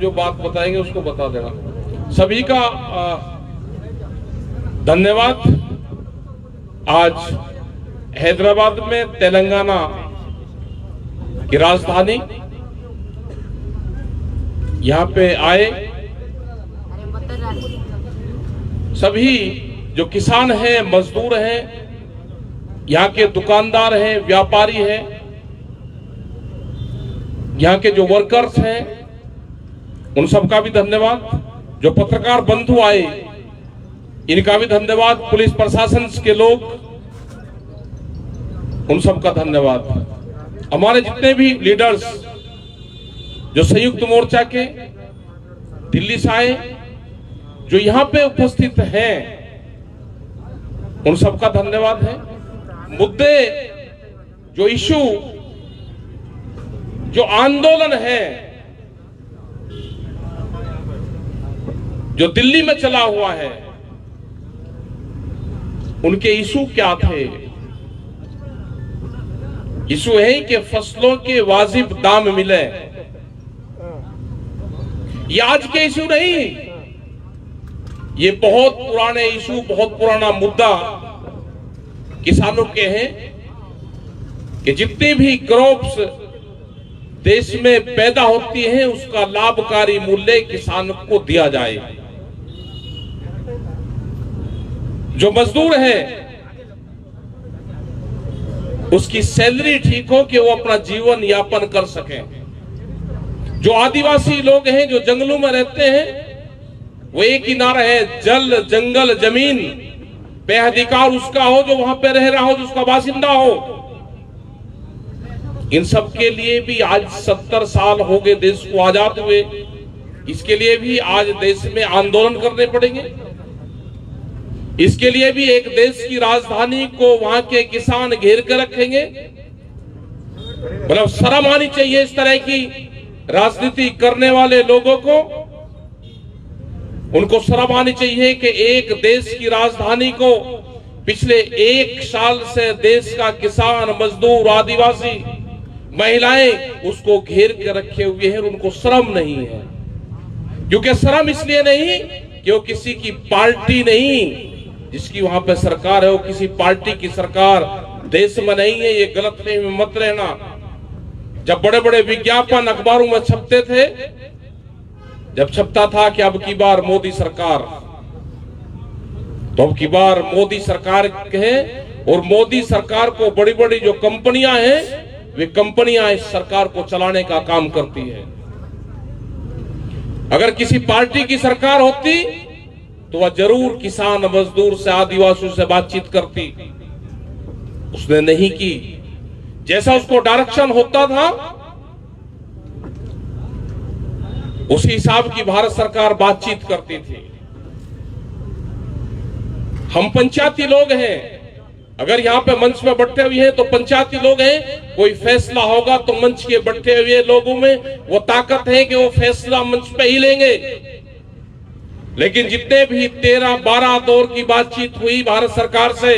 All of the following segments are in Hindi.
जो बात बताएंगे उसको बता देना। सभी का धन्यवाद। आज हैदराबाद में तेलंगाना की राजधानी यहाँ पे आए सभी जो किसान हैं, मजदूर हैं, यहाँ के दुकानदार हैं, व्यापारी हैं, यहाँ के जो वर्कर्स हैं, उन सबका भी धन्यवाद। जो पत्रकार बंधु आए इनका भी धन्यवाद। पुलिस प्रशासन के लोग, उन सबका धन्यवाद। हमारे जितने भी लीडर्स जो संयुक्त मोर्चा के दिल्ली से आए, जो यहाँ पे उपस्थित हैं, उन सबका धन्यवाद है। मुद्दे, जो इशू, जो आंदोलन है, जो दिल्ली में चला हुआ है, उनके इशू क्या थे? इशू है कि फसलों के वाजिब दाम मिले। ये आज के इशू नहीं, ये बहुत पुराने इशू, बहुत पुराना मुद्दा किसानों के हैं कि जितनी भी क्रॉप्स देश में पैदा होती हैं उसका लाभकारी मूल्य किसान को दिया जाए। जो मजदूर है उसकी सैलरी ठीक हो कि वो अपना जीवन यापन कर सकें। जो आदिवासी लोग हैं, जो जंगलों में रहते हैं, वो एक ही नारा है, जल जंगल जमीन पे अधिकार उसका हो जो वहां पे रह रहा हो, जो उसका बासिंदा हो। इन सब के लिए भी आज 70 साल हो गए देश को आजाद हुए, इसके लिए भी आज देश में आंदोलन करने पड़ेंगे। इसके लिए भी एक देश की राजधानी को वहां के किसान घेर कर रखेंगे। मतलब शर्म आनी चाहिए इस तरह की राजनीति करने वाले लोगों को। उनको शर्म आनी चाहिए कि एक देश की राजधानी को पिछले 1 साल से देश का किसान, मजदूर, आदिवासी, महिलाएं उसको घेर कर रखे हुए हैं। उनको शर्म नहीं है, क्योंकि शर्म इसलिए नहीं कि वो किसी की पार्टी नहीं जिसकी वहां पे सरकार है, वो किसी पार्टी की सरकार देश में नहीं है। ये गलतफहमी में मत रहना। जब बड़े बड़े विज्ञापन अखबारों में छपते थे, जब छपता था कि अब की बार मोदी सरकार, तो अब की बार मोदी सरकार है, और मोदी सरकार को बड़ी बड़ी जो कंपनियां हैं, वे कंपनियां इस सरकार को चलाने का काम करती है। अगर किसी पार्टी की सरकार होती तो वह जरूर किसान, मजदूर से, आदिवासियों से बातचीत करती। उसने नहीं की। जैसा उसको डायरेक्शन होता था उसी हिसाब की भारत सरकार बातचीत करती थी। हम पंचायती लोग हैं। अगर यहाँ पे मंच में बैठे हुए हैं तो पंचायती लोग हैं। कोई फैसला होगा तो मंच के बैठे हुए लोगों में वो ताकत है कि वो फैसला मंच पे ही लेंगे। लेकिन जितने भी 13-12 दौर की बातचीत हुई भारत सरकार से,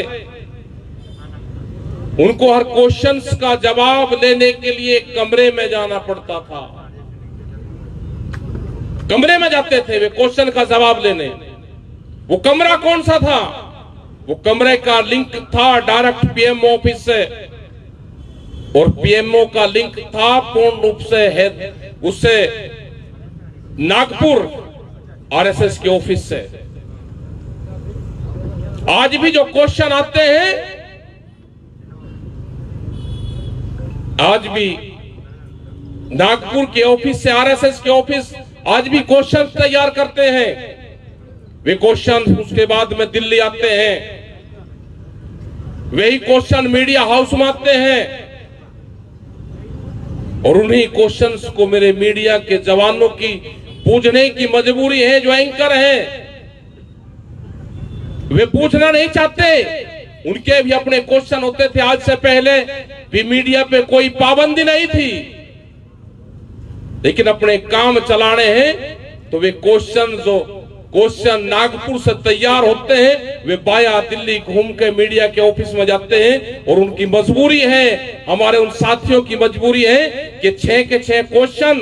उनको हर क्वेश्चंस का जवाब लेने के लिए कमरे में जाना पड़ता था। कमरे में जाते थे वे क्वेश्चन का जवाब लेने। वो कमरा कौन सा था? वो कमरे का लिंक था डायरेक्ट पीएमओ ऑफिस से, और पीएमओ का लिंक था पूर्ण रूप से है उससे नागपुर आरएसएस के ऑफिस से। आज भी जो क्वेश्चन आते हैं, आज भी नागपुर के ऑफिस से आरएसएस के ऑफिस आज भी क्वेश्चन तैयार करते हैं। वे क्वेश्चन उसके बाद में दिल्ली आते हैं, वही क्वेश्चन मीडिया हाउस में आते हैं, और उन्हीं क्वेश्चंस को मेरे मीडिया के जवानों की पूछने की मजबूरी है। जो एंकर हैं वे पूछना नहीं चाहते। उनके भी अपने क्वेश्चन होते थे। आज से पहले भी मीडिया पे कोई पाबंदी नहीं थी, लेकिन अपने काम चलाने हैं तो वे क्वेश्चन नागपुर से तैयार होते हैं, वे बाया दिल्ली घूम के मीडिया के ऑफिस में जाते हैं। और उनकी मजबूरी है, हमारे उन साथियों की मजबूरी है कि 6 के 6 क्वेश्चन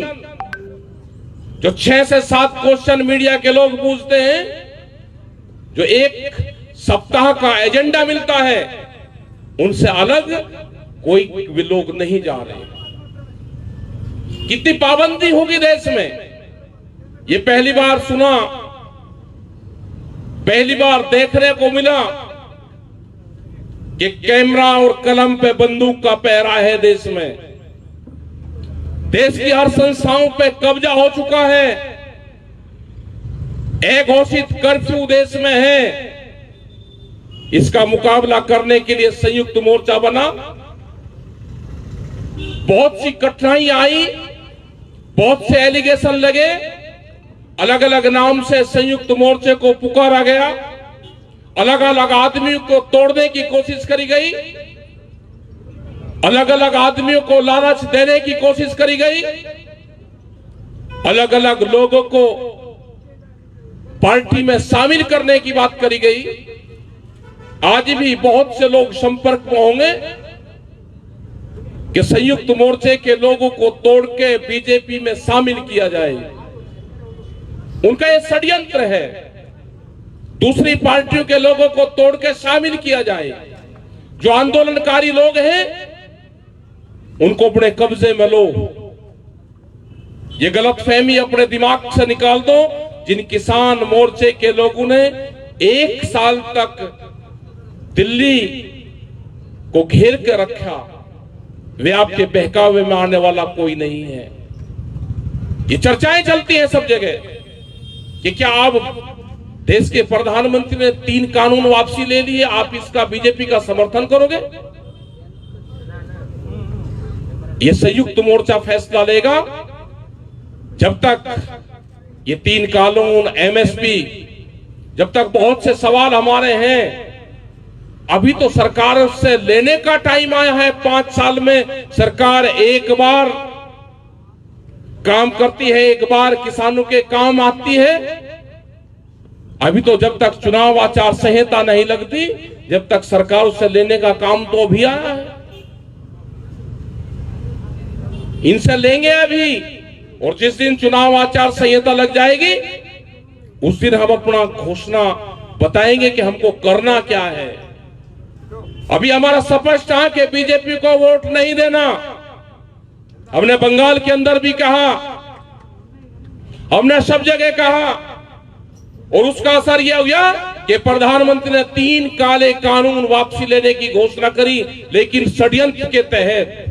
जो 6 से 7 क्वेश्चन मीडिया के लोग पूछते हैं, जो एक सप्ताह का एजेंडा मिलता है, उनसे अलग कोई भी लोग नहीं जा रहे। कितनी पाबंदी होगी देश में, ये पहली बार सुना, पहली बार देखने को मिला कि कैमरा और कलम पे बंदूक का पहरा है देश में। देश की हर संस्थाओं पे कब्जा हो चुका है। अघोषित कर्फ्यू देश में है। इसका मुकाबला करने के लिए संयुक्त मोर्चा बना। बहुत सी कठिनाई आई, बहुत से एलिगेशन लगे, अलग अलग नाम से संयुक्त मोर्चे को पुकारा गया, अलग अलग आदमियों को तोड़ने की कोशिश करी गई, अलग अलग आदमियों को लालच देने की कोशिश करी गई, अलग अलग लोगों को पार्टी में शामिल करने की बात करी गई। आज भी बहुत से लोग संपर्क में होंगे कि संयुक्त मोर्चे के लोगों को तोड़ के बीजेपी में शामिल किया जाए। उनका यह षड्यंत्र है, दूसरी पार्टियों के लोगों को तोड़ के शामिल किया जाए। जो आंदोलनकारी लोग हैं उनको अपने कब्जे में लो। ये गलतफहमी अपने दिमाग से निकाल दो। जिन किसान मोर्चे के लोगों ने 1 साल तक दिल्ली को घेर के रखा, वे आपके बहकावे में आने वाला कोई नहीं है। ये चर्चाएं चलती हैं सब जगह कि क्या आप देश के प्रधानमंत्री ने 3 कानून वापसी ले लिए, आप इसका बीजेपी का समर्थन करोगे? ये संयुक्त मोर्चा फैसला लेगा। जब तक ये 3 कानून, एमएसपी, जब तक बहुत से सवाल हमारे हैं। अभी तो सरकार से लेने का टाइम आया है। 5 साल में सरकार एक बार काम करती है, एक बार किसानों के काम आती है। अभी तो जब तक चुनाव आचार संहिता नहीं लगती, जब तक सरकार से लेने का काम तो अभी आया है। इनसे लेंगे अभी, और जिस दिन चुनाव आचार संहिता लग जाएगी उस दिन हम अपना घोषणा बताएंगे कि हमको करना क्या है। अभी हमारा स्पष्ट है कि बीजेपी को वोट नहीं देना। हमने बंगाल के अंदर भी कहा, हमने सब जगह कहा, और उसका असर यह हुआ कि प्रधानमंत्री ने 3 काले कानून वापसी लेने की घोषणा करी, लेकिन षड्यंत्र के तहत।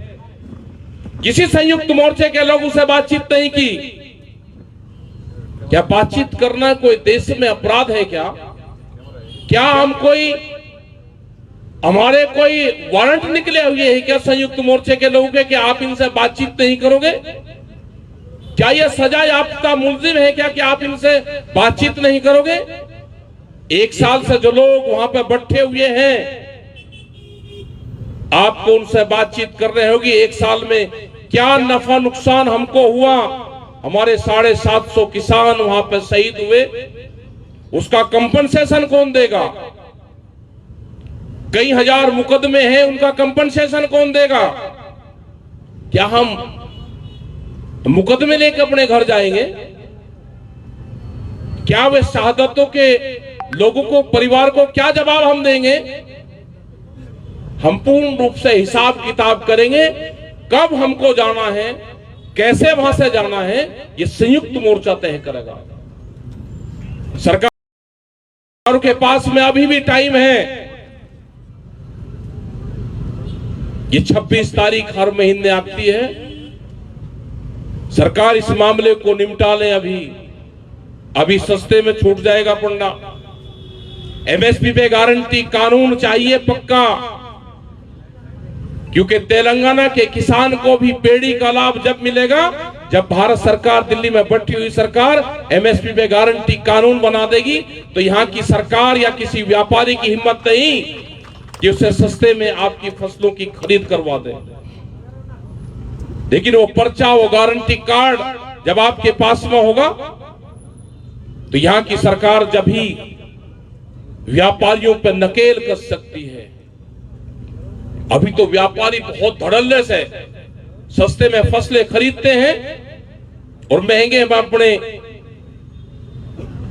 किसी संयुक्त मोर्चे के लोगों से बातचीत नहीं की। क्या बातचीत करना कोई देश में अपराध है क्या? क्या हम कोई, हमारे कोई वारंट निकले हुए हैं क्या संयुक्त मोर्चे के लोगों के कि आप इनसे बातचीत नहीं करोगे? क्या यह सजा याफ्ता मुलजिम है क्या कि आप इनसे बातचीत नहीं करोगे? 1 साल से जो लोग वहां पर बैठे हुए हैं, आपको उनसे बातचीत कर रहे होगी। 1 साल में क्या नफा नुकसान हमको हुआ? हमारे 750 किसान वहां पर शहीद हुए, उसका कंपनसेशन कौन देगा? कई हजार मुकदमे हैं, उनका कंपनसेशन कौन देगा? क्या हम मुकदमे लेकर अपने घर जाएंगे? क्या वे शहादतों के लोगों को, परिवार को क्या जवाब हम देंगे? हम पूर्ण रूप से हिसाब किताब करेंगे। कब हमको जाना है, कैसे वहां से जाना है, ये संयुक्त मोर्चा तय करेगा। सरकार के पास में अभी भी टाइम है। ये 26 तारीख हर महीने आती है। सरकार इस मामले को निपटा ले। अभी सस्ते में छूट जाएगा पन्ना। एमएसपी पे गारंटी कानून चाहिए पक्का, क्योंकि तेलंगाना के किसान को भी पेड़ी का लाभ जब मिलेगा, जब भारत सरकार, दिल्ली में बैठी हुई सरकार एमएसपी पे गारंटी कानून बना देगी, तो यहां की सरकार या किसी व्यापारी की हिम्मत नहीं कि उसे सस्ते में आपकी फसलों की खरीद करवा दे। लेकिन वो पर्चा, वो गारंटी कार्ड जब आपके पास में होगा, तो यहां की सरकार जब ही व्यापारियों पर नकेल कर सकती है। अभी तो व्यापारी बहुत धड़ल्ले से सस्ते में फसलें खरीदते हैं और महंगे हम अपने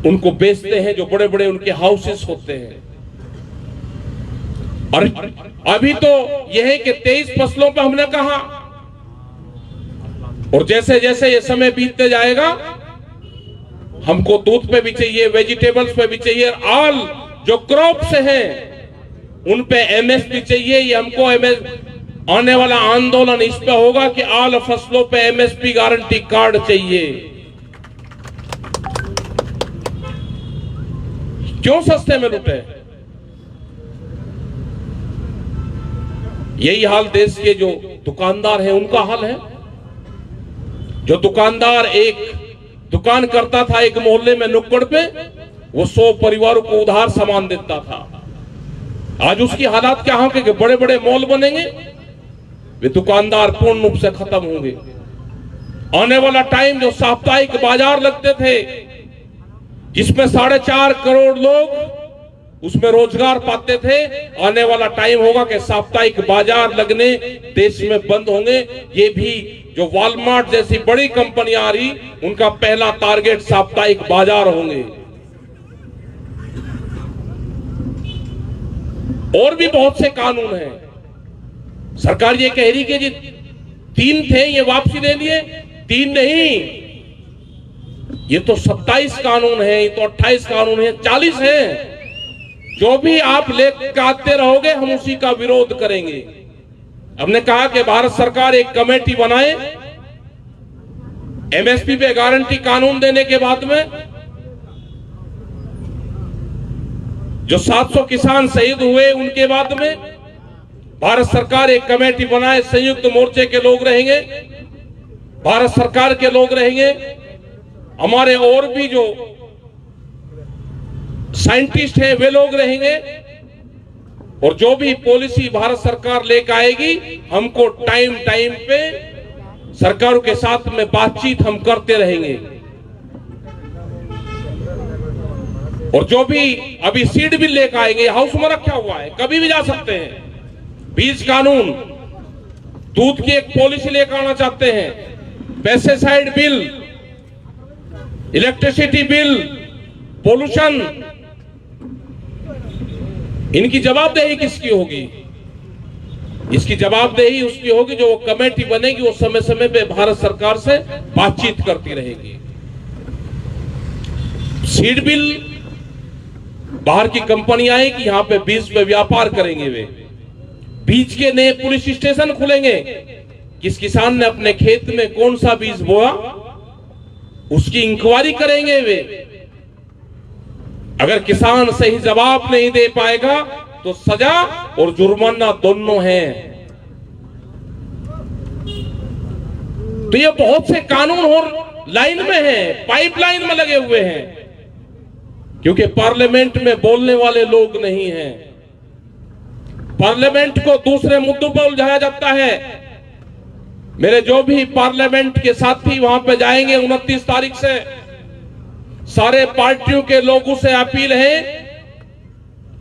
उनको बेचते हैं, जो बड़े बड़े उनके हाउसेस होते हैं। और अभी तो यह है कि 23 फसलों पर हमने कहा, और जैसे जैसे ये समय बीतते जाएगा हमको दूध पे भी चाहिए, वेजिटेबल्स पे भी चाहिए, ऑल जो क्रॉप्स हैं उन पे एमएसपी चाहिए। ये हमको आने वाला आंदोलन इस पे होगा कि ऑल फसलों पे एमएसपी गारंटी कार्ड चाहिए। क्यों सस्ते में लुटे? यही हाल देश के जो दुकानदार हैं उनका हाल है। जो दुकानदार एक दुकान करता था एक मोहल्ले में नुक्कड़ पे, वो 100 परिवारों को उधार सामान देता था। आज उसकी हालात क्या होंगे कि बड़े बड़े मॉल बनेंगे, वे दुकानदार पूर्ण रूप से खत्म होंगे। आने वाला टाइम जो साप्ताहिक बाजार लगते थे जिसमें 4.5 करोड़ लोग उसमें रोजगार पाते थे, आने वाला टाइम होगा कि साप्ताहिक बाजार लगने देश में बंद होंगे। ये भी जो वॉलमार्ट जैसी बड़ी कंपनियां आ रही, उनका पहला टारगेट साप्ताहिक बाजार होंगे। और भी बहुत से कानून हैं। सरकार ये कह रही कि जी 3 थे, ये वापसी ले लिए। 3 नहीं, ये तो 27 कानून है, ये तो 28 कानून है, 40 है। जो भी आप लेकर आते रहोगे हम उसी का विरोध करेंगे। हमने कहा कि भारत सरकार एक कमेटी बनाए, एमएसपी पे गारंटी कानून देने के बाद में जो 700 किसान शहीद हुए उनके बाद में भारत सरकार एक कमेटी बनाए। संयुक्त मोर्चे के लोग रहेंगे, भारत सरकार के लोग रहेंगे, हमारे और भी जो साइंटिस्ट हैं वे लोग रहेंगे, और जो भी पॉलिसी भारत सरकार लेकर आएगी हमको टाइम टाइम पे सरकारों के साथ में बातचीत हम करते रहेंगे। और जो भी अभी सीड बिल लेकर आएंगे, हाउस में रखा हुआ है, कभी भी जा सकते हैं। बीज कानून, दूध की एक पॉलिसी लेकर आना चाहते हैं, pesticide bill, electricity bill, pollution, इनकी जवाबदेही किसकी होगी? इसकी जवाबदेही उसकी होगी जो कमेटी बनेगी, वो समय समय पे भारत सरकार से बातचीत करती रहेगी। सीड बिल, बाहर की कंपनी आएगी यहां पे बीज पे व्यापार करेंगे, वे बीज के नए पुलिस स्टेशन खुलेंगे। किस किसान ने अपने खेत में कौन सा बीज बोया उसकी इंक्वायरी करेंगे वे। अगर किसान सही जवाब नहीं दे पाएगा तो सजा और जुर्माना दोनों हैं। तो ये बहुत से कानून और लाइन में हैं, पाइपलाइन में लगे हुए हैं, क्योंकि पार्लियामेंट में बोलने वाले लोग नहीं हैं। पार्लियामेंट को दूसरे मुद्दों पर उलझाया जाता है। मेरे जो भी पार्लियामेंट के साथी वहां पे जाएंगे 29 तारीख से, सारे पार्टियों के लोगों से अपील है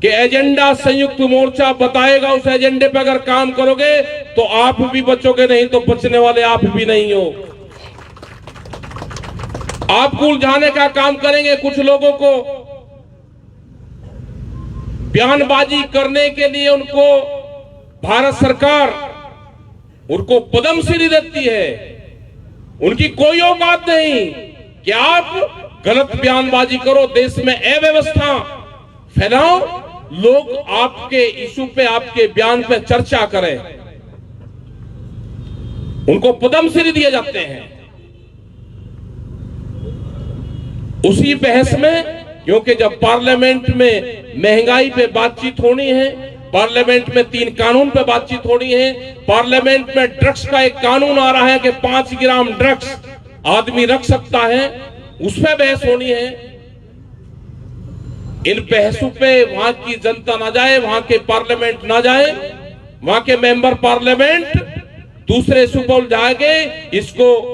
कि एजेंडा संयुक्त मोर्चा बताएगा, उस एजेंडे पर अगर काम करोगे तो आप भी बचोगे, नहीं तो बचने वाले आप भी नहीं हो। आपको उलझाने का काम करेंगे, कुछ लोगों को बयानबाजी करने के लिए उनको भारत सरकार उनको पद्मश्री देती है। उनकी कोई औकात नहीं कि आप गलत बयानबाजी करो, देश में अव्यवस्था फैलाओ, लोग आपके इशू पे, आपके बयान पे चर्चा करें, उनको पद्मश्री दिए जाते हैं। उसी बहस में, क्योंकि जब पार्लियामेंट में महंगाई पे बातचीत होनी है, पार्लियामेंट में 3 कानून पे बातचीत होनी है, पार्लियामेंट में ड्रग्स का एक कानून आ रहा है कि 5 ग्राम ड्रग्स आदमी रख सकता है, उस पर बहस होनी है। इन बहसों पे वहां की जनता ना जाए, वहां के पार्लियामेंट ना जाए, वहां के मेंबर पार्लियामेंट दूसरे इशू पर उलझाएंगे, इसको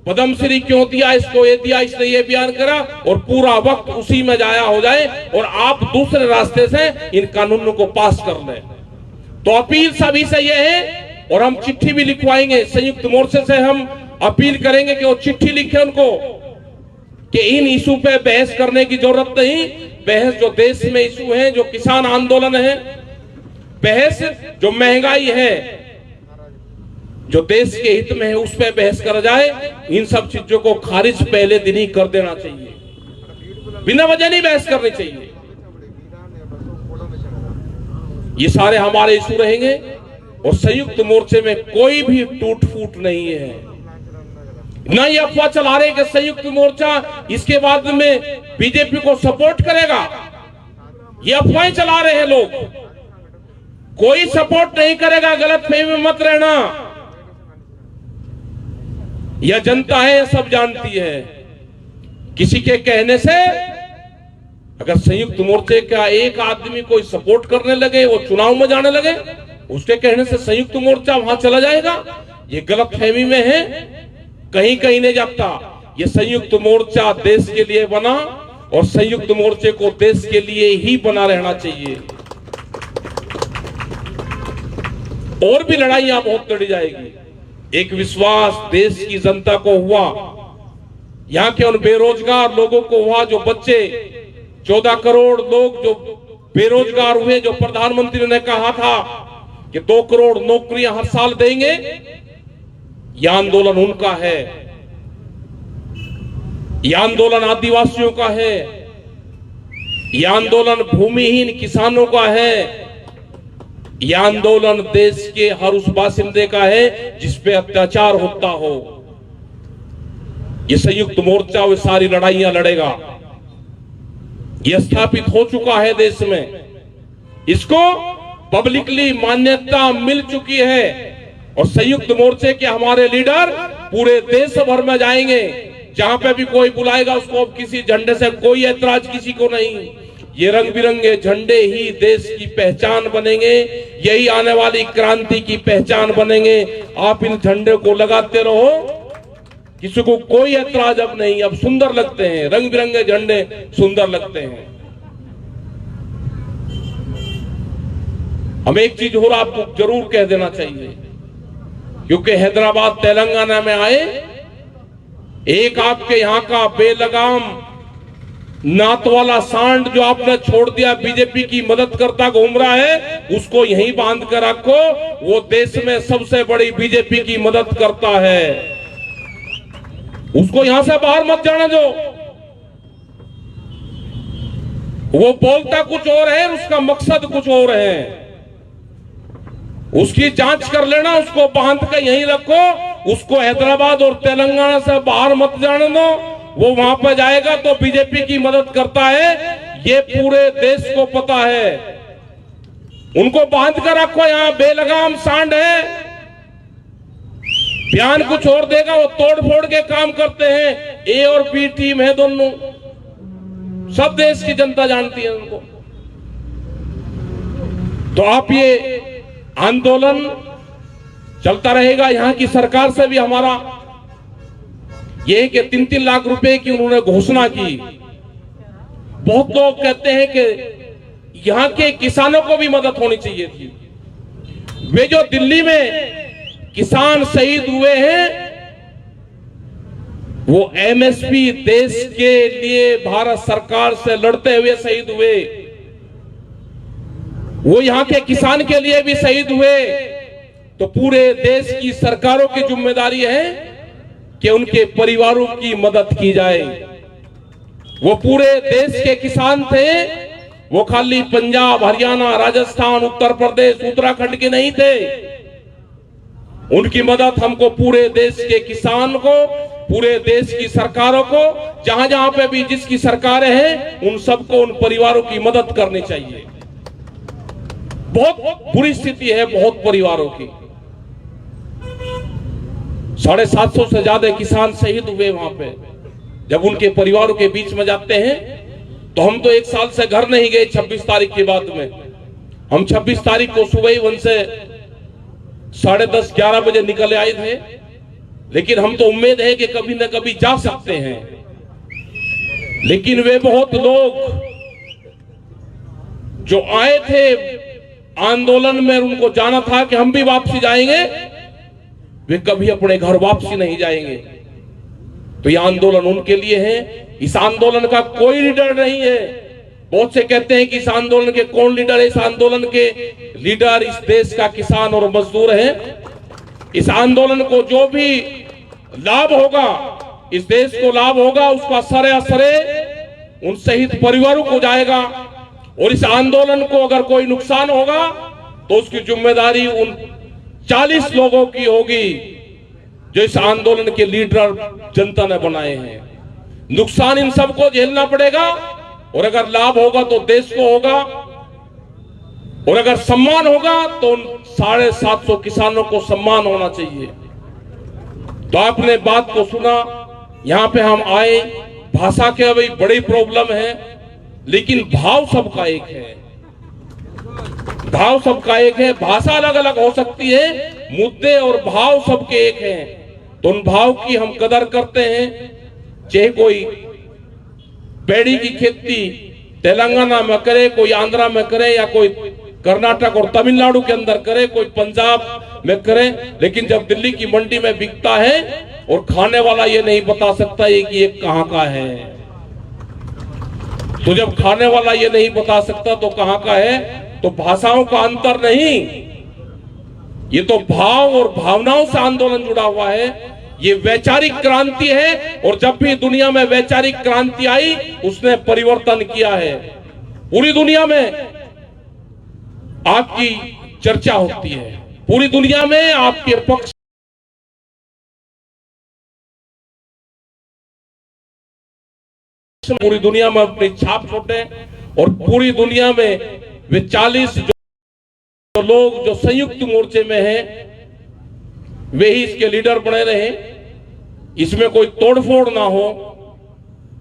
पद्मश्री क्यों दिया, इसको ये दिया, इसने ये बयान करा, और पूरा वक्त उसी में जाया हो जाए और आप दूसरे रास्ते से इन कानूनों को पास कर लें। तो अपील सभी से ये है, और हम चिट्ठी भी लिखवाएंगे, संयुक्त मोर्चे से हम अपील करेंगे कि वो चिट्ठी लिखे उनको कि इन इशू पे बहस करने की जरूरत नहीं। बहस जो देश में इशू है, जो किसान आंदोलन है, बहस जो महंगाई है, जो देश के हित में है, उस पर बहस कर जाए। इन सब चीजों को खारिज पहले दिन ही कर देना चाहिए, बिना वजह नहीं बहस करनी चाहिए। ये सारे हमारे इशू रहेंगे और संयुक्त मोर्चे में कोई भी टूट फूट नहीं है। न ये अफवाह चला रहे कि संयुक्त मोर्चा इसके बाद में बीजेपी को सपोर्ट करेगा। ये अफवाहें चला रहे हैं लोग। कोई सपोर्ट नहीं करेगा, गलतफहमी में मत रहना। यह जनता है, सब जानती है। किसी के कहने से अगर संयुक्त मोर्चे का एक आदमी कोई सपोर्ट करने लगे, वो चुनाव में जाने लगे, उसके कहने से संयुक्त मोर्चा वहां चला जाएगा, ये गलतफहमी में है, कहीं कहीं नहीं जाता। ये संयुक्त मोर्चा देश के लिए बना और संयुक्त मोर्चे को देश के लिए ही बना रहना चाहिए। और भी लड़ाइयां बहुत लड़ी जाएगी। एक विश्वास देश की जनता को हुआ, यहां के उन बेरोजगार लोगों को हुआ, जो बच्चे 14 करोड़ लोग जो बेरोजगार हुए, जो प्रधानमंत्री ने कहा था कि 2 करोड़ नौकरियां हर साल देंगे। यह आंदोलन उनका है, यह आंदोलन आदिवासियों का है, यह आंदोलन भूमिहीन किसानों का है, यह आंदोलन देश के हर उस बासिंदे का है जिस पे अत्याचार होता हो। यह संयुक्त मोर्चा वे सारी लड़ाइयां लड़ेगा। यह स्थापित हो चुका है देश में, इसको पब्लिकली मान्यता मिल चुकी है और संयुक्त मोर्चे के हमारे लीडर पूरे देश भर में जाएंगे। जहां पे भी कोई बुलाएगा उसको, अब किसी झंडे से कोई ऐतराज किसी को नहीं। ये रंग बिरंगे झंडे ही देश की पहचान बनेंगे, यही आने वाली क्रांति की पहचान बनेंगे। आप इन झंडे को लगाते रहो, किसी को कोई ऐतराज अब नहीं। अब सुंदर लगते हैं, रंग बिरंगे झंडे सुंदर लगते हैं। हमें एक चीज और आपको जरूर कह देना चाहिए, क्योंकि हैदराबाद तेलंगाना में आए, एक आपके यहां का बेलगाम नात वाला सांड जो आपने छोड़ दिया, बीजेपी की मदद करता घूम रहा है, उसको यहीं बांध कर रखो। वो देश में सबसे बड़ी बीजेपी की मदद करता है, उसको यहां से बाहर मत जाने दो। वो बोलता कुछ और है, उसका मकसद कुछ और है। उसकी जांच कर लेना, उसको बांध कर यहीं रखो, उसको हैदराबाद और तेलंगाना से बाहर मत जाने दो। वो वहां पर जाएगा तो बीजेपी की मदद करता है, ये पूरे देश को पता है। उनको बांध कर रखो, यहां बेलगाम सांड है, बयान कुछ और देगा, वो तोड़ फोड़ के काम करते हैं। ए और बी टीम है दोनों, सब देश की जनता जानती है उनको। तो आप ये आंदोलन चलता रहेगा। यहां की सरकार से भी हमारा ये है कि 3-3 लाख रुपए की उन्होंने घोषणा की। बहुत लोग कहते हैं कि यहां के किसानों को भी मदद होनी चाहिए थी। वे जो दिल्ली में किसान शहीद हुए हैं, वो एमएसपी देश के लिए भारत सरकार से लड़ते हुए शहीद हुए। वो यहां के किसान के लिए भी शहीद हुए। तो पूरे देश की सरकारों की जिम्मेदारी है कि उनके परिवारों की मदद की जाए। वो पूरे देश के किसान थे, वो खाली पंजाब, हरियाणा, राजस्थान, उत्तर प्रदेश, उत्तराखंड के नहीं थे। उनकी मदद हमको पूरे देश के किसान को, पूरे देश की सरकारों को, जहां जहां पे भी जिसकी सरकारें हैं, उन सबको, उन परिवारों की मदद करनी चाहिए। बहुत बुरी स्थिति है बहुत परिवारों की। 750 से ज्यादा किसान शहीद हुए वहां पे। जब उनके परिवारों के बीच में जाते हैं तो हम तो 1 साल से घर नहीं गए 26 तारीख के बाद में। हम 26 तारीख को सुबह ही वहां से 10:30-11 बजे निकल आए थे, लेकिन हम तो उम्मीद है कि कभी न कभी जा सकते हैं। लेकिन वे बहुत लोग जो आए थे आंदोलन में, उनको जाना था कि हम भी वापसी जाएंगे, वे कभी अपने घर वापसी नहीं जाएंगे। तो यह आंदोलन उनके लिए है। इस आंदोलन का कोई लीडर नहीं है। बहुत से कहते हैं कि इस आंदोलन के कौन लीडर है। इस आंदोलन के लीडर इस देश का किसान और मजदूर है। इस आंदोलन को जो भी लाभ होगा, इस देश को लाभ होगा, उसका सरे असरे उन शहीद परिवारों को जाएगा। और इस आंदोलन को अगर कोई नुकसान होगा तो उसकी जिम्मेदारी उन 40 लोगों की होगी जो इस आंदोलन के लीडर जनता ने बनाए हैं। नुकसान इन सबको झेलना पड़ेगा। और अगर लाभ होगा तो देश को होगा, और अगर सम्मान होगा तो उन 750 किसानों को सम्मान होना चाहिए। तो आपने बात को सुना, यहां पे हम आए। भाषा के अभी बड़ी प्रॉब्लम है, लेकिन भाव सबका एक है। भाव सबका एक है। भाषा अलग अलग हो सकती है, मुद्दे और भाव सबके एक हैं। तो उन भाव की हम कदर करते हैं। चाहे कोई पेड़ी की खेती तेलंगाना में करे, कोई आंध्रा में करे, या कोई कर्नाटक और तमिलनाडु के अंदर करे, कोई पंजाब में करे, लेकिन जब दिल्ली की मंडी में बिकता है और खाने वाला ये नहीं बता सकता ये कि ये कहां का है, तो जब खाने वाला ये नहीं बता सकता तो कहां का है, तो भाषाओं का अंतर नहीं, ये तो भाव और भावनाओं से आंदोलन जुड़ा हुआ है। ये वैचारिक क्रांति है। और जब भी दुनिया में वैचारिक क्रांति आई, उसने परिवर्तन किया है। पूरी दुनिया में आपकी चर्चा होती है, पूरी दुनिया में आपके पक्ष, पूरी दुनिया में अपनी छाप छोड़े। और पूरी दुनिया में वे 40 जो लोग जो संयुक्त मोर्चे में हैं, वे ही इसके लीडर बने रहे। इसमें कोई तोड़फोड़ ना हो,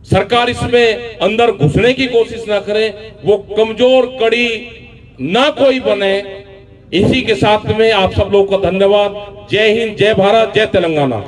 सरकार इसमें अंदर घुसने की कोशिश ना करे, वो कमजोर कड़ी ना कोई बने। इसी के साथ में आप सब लोगों को धन्यवाद। जय हिंद, जय भारत, जय तेलंगाना।